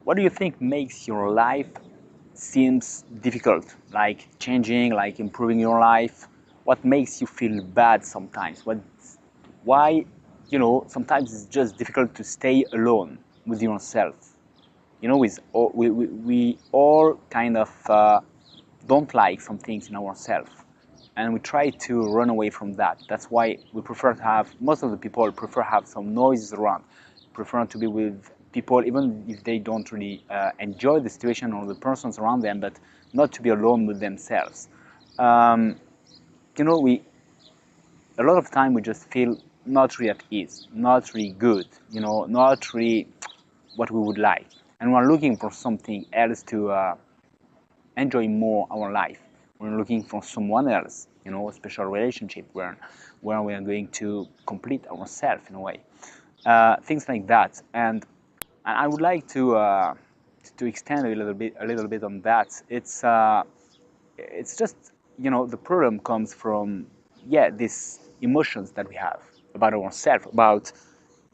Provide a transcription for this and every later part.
What do you think makes your life seems difficult? Like changing, like improving your life? What makes you feel bad sometimes? Why, sometimes it's just difficult to stay alone with yourself. We all kind of don't like some things in ourselves, and we try to run away from that. That's why we prefer to have, most of the people prefer to have some noises around, prefer to be with people even if they don't really enjoy the situation or the persons around them, but not to be alone with themselves. um, we a lot of time we just feel not really at ease, not really good, not really what we would like, and we're looking for something else to enjoy more our life. We're looking for someone else, a special relationship where we are going to complete ourselves in a way. Things like that, and I would like to extend a little bit on that. It's just, the problem comes from, yeah, these emotions that we have about ourselves. About,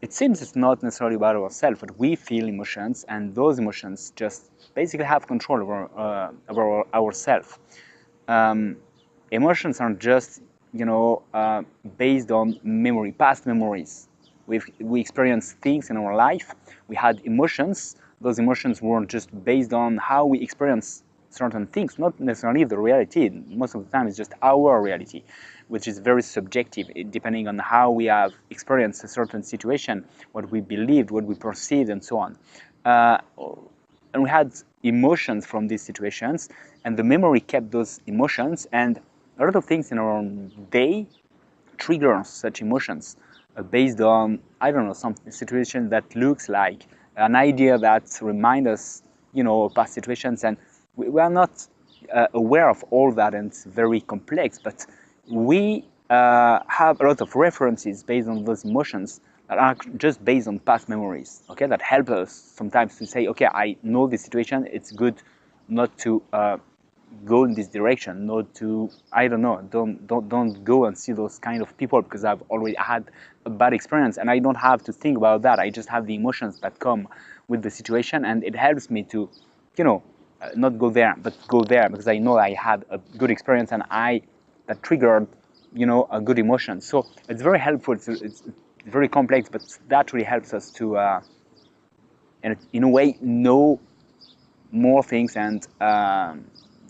it seems it's not necessarily about ourselves, but we feel emotions, and those emotions just basically have control over ourselves. um, Emotions are just, based on memory, past memories. We experienced things in our life, we had emotions. Those emotions were just based on how we experience certain things, not necessarily the reality. Most of the time it's just our reality, which is very subjective, depending on how we have experienced a certain situation, what we believed, what we perceived, and so on. uh, and we had emotions from these situations, and the memory kept those emotions, and a lot of things in our day trigger such emotions, based on, I don't know, some situation that looks like an idea that reminds us, past situations, and we are not aware of all that, and it's very complex, but we have a lot of references based on those emotions that are just based on past memories, okay, that help us sometimes to say, okay, I know this situation, it's good not to go in this direction, not to, I don't know, don't go and see those kind of people, because I've already had a bad experience, and I don't have to think about that. I just have the emotions that come with the situation, and it helps me to, not go there, but go there, because I know I had a good experience, and I that triggered, a good emotion. So it's very helpful. It's very complex, but that really helps us to, in a way, know more things, and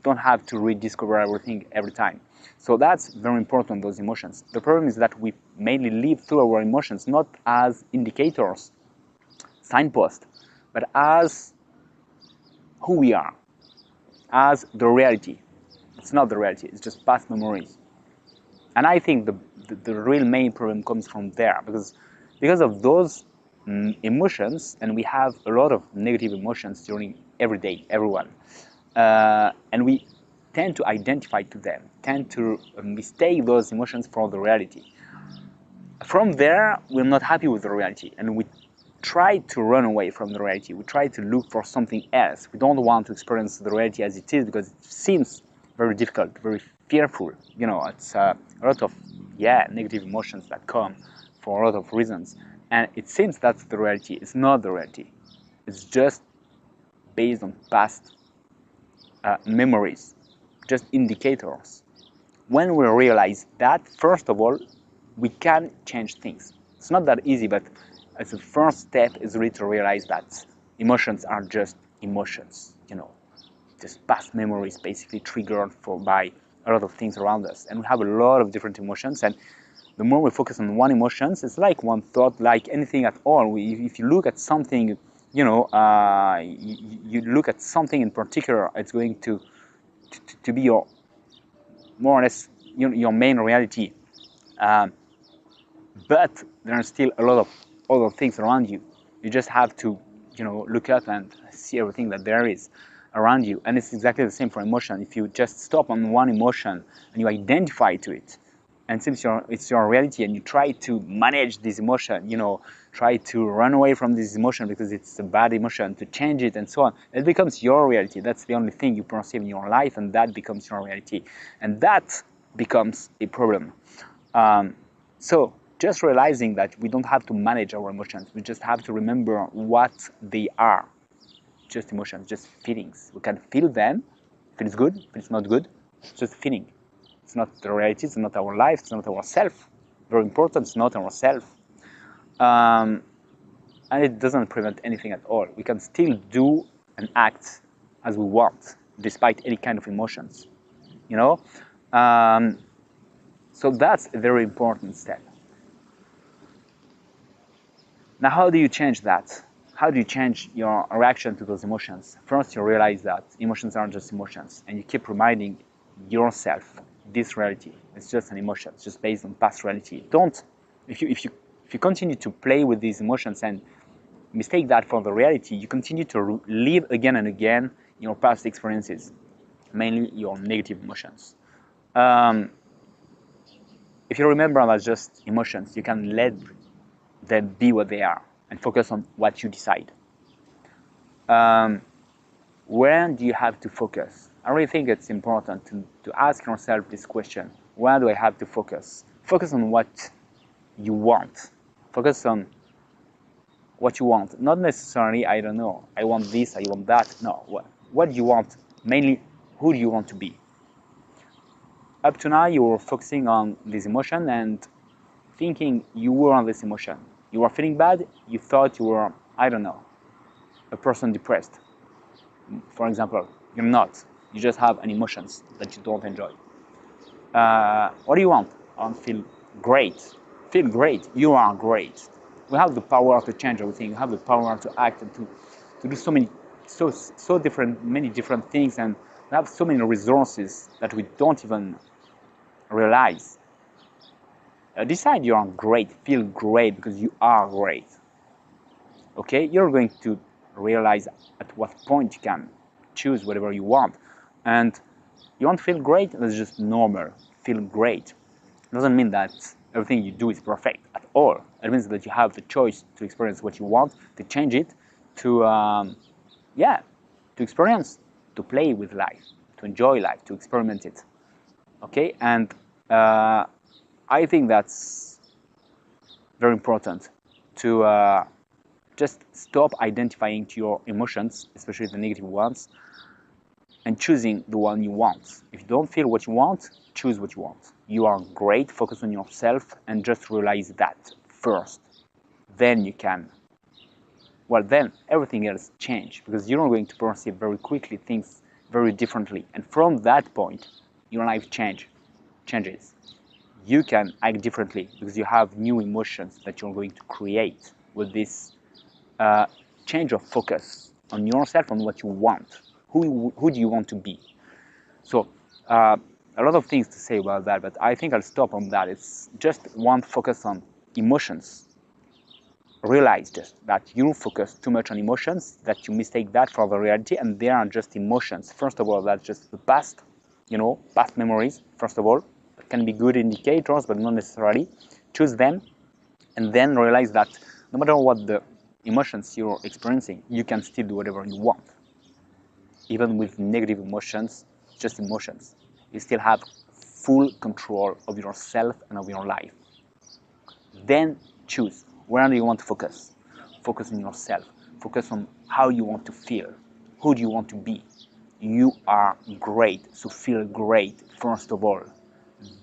don't have to rediscover everything every time. So that's very important, those emotions. The problem is that we mainly live through our emotions, not as indicators, signposts, but as who we are, as the reality. It's not the reality, it's just past memories. And I think the real main problem comes from there, because of those emotions, and we have a lot of negative emotions during every day, everyone, and we tend to identify to them, tend to mistake those emotions for the reality. From there, we're not happy with the reality, and we try to run away from the reality. We try to look for something else. We don't want to experience the reality as it is, because it seems very difficult, very fearful. It's a lot of, yeah, negative emotions that come for a lot of reasons, and it seems that's the reality. It's not the reality. It's just based on past memories, just indicators. When we realize that, first of all, we can change things. It's not that easy, but as a first step is really to realize that emotions are just emotions, just past memories, basically triggered by a lot of things around us. And we have a lot of different emotions, and the more we focus on one emotion, it's like one thought, like anything at all. If you look at something, you look at something in particular, it's going to be your, more or less, your main reality. Um, but there are still a lot of other things around you. You just have to, look up and see everything that there is around you. And it's exactly the same for emotion. If you just stop on one emotion and you identify to it, and since it's your reality, and you try to manage this emotion, try to run away from this emotion because it's a bad emotion, to change it and so on, it becomes your reality. That's the only thing you perceive in your life, and that becomes your reality, and that becomes a problem. So just realizing that we don't have to manage our emotions, we just have to remember what they are. just emotions, just feelings. We can feel them. If it's good, if it's not good, it's just feeling. It's not the reality, it's not our life, it's not our self. Very important, it's not our self. And it doesn't prevent anything at all. We can still do and act as we want, despite any kind of emotions, you know? So that's a very important step. Now, how do you change that? How do you change your reaction to those emotions? First, you realize that emotions aren't just emotions, and you keep reminding yourself this reality is just an emotion. It's just based on past reality. Don't, if you continue to play with these emotions and mistake that for the reality, you continue to live again and again your past experiences, mainly your negative emotions. If you remember that's just emotions, you can let them be what they are and focus on what you decide. Where do you have to focus? I really think it's important to ask yourself this question. Where do I have to focus? Focus on what you want. Focus on what you want. Not necessarily, I don't know, I want this, I want that. No, what do you want? Mainly, who do you want to be? Up to now, you were focusing on this emotion and thinking you were on this emotion. You were feeling bad, you thought you were, I don't know, a person depressed. For example, you're not. You just have an emotions that you don't enjoy. What do you want? I want to feel great. Feel great. You are great. We have the power to change everything. We have the power to act and to do many different things, and we have so many resources that we don't even realize. Decide you are great. Feel great because you are great. Okay, you're going to realize at what point you can choose whatever you want, and you want to feel great. That's just normal. Feel great doesn't mean that everything you do is perfect at all. It means that you have the choice to experience what you want, to change it, to to experience, to play with life, to enjoy life, to experiment it. Okay, and I think that's very important to just stop identifying to your emotions, especially the negative ones, and choosing the one you want. If you don't feel what you want, choose what you want. You are great, focus on yourself, and just realize that first. Then you can, then everything else change, because you're going to perceive very quickly things very differently. And from that point, your life changes. You can act differently because you have new emotions that you're going to create with this change of focus on yourself, on what you want. Who do you want to be? So a lot of things to say about that, but I think I'll stop on that. It's just one focus on emotions. Realize just that you focus too much on emotions, that you mistake that for the reality, and they are just emotions. First of all, that's just the past, past memories, first of all. It can be good indicators, but not necessarily. Choose them, and then realize that no matter what the emotions you're experiencing, you can still do whatever you want. Even with negative emotions, just emotions. You still have full control of yourself and of your life. Then choose. Where do you want to focus? Focus on yourself. Focus on how you want to feel. Who do you want to be? You are great, so feel great first of all.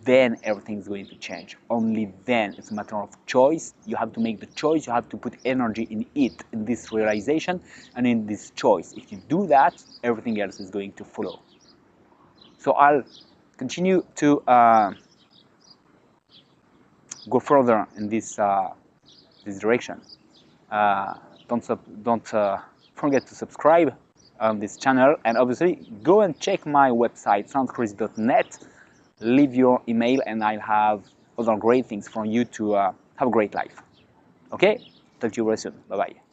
Then everything is going to change. Only then it's a matter of choice. You have to make the choice. You have to put energy in it, in this realization and in this choice. If you do that, everything else is going to follow. So I'll continue to go further in this direction. Don't forget to subscribe on this channel, and obviously go and check my website soundcrazy.net. Leave your email, and I'll have other great things for you to have a great life. Okay, talk to you very soon. Bye bye.